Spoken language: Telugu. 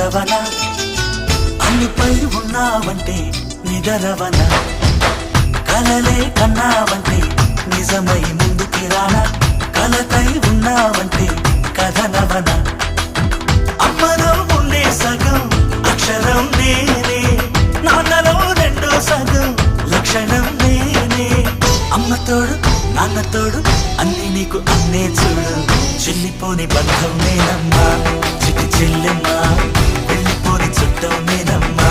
మరవన అన్నిపై ఉన్నావంటే నిదరవన కలలే కన్నావంటే నిజమై ముందుకి రానా కలతై ఉన్నావంటే కథనవన అమ్మలో ఉండే సగం అక్షరం నేనే నాన్నలో రెండో సగం లక్షణం నేనే అమ్మ తోడు నాన్న తోడు అన్ని నీకు అన్నే చూడు చెల్లిపోని బంధం నేనమ్మా చిటి చెల్లెమ్మా వెళ్ళిపోని చుట్టం నేనమ్మా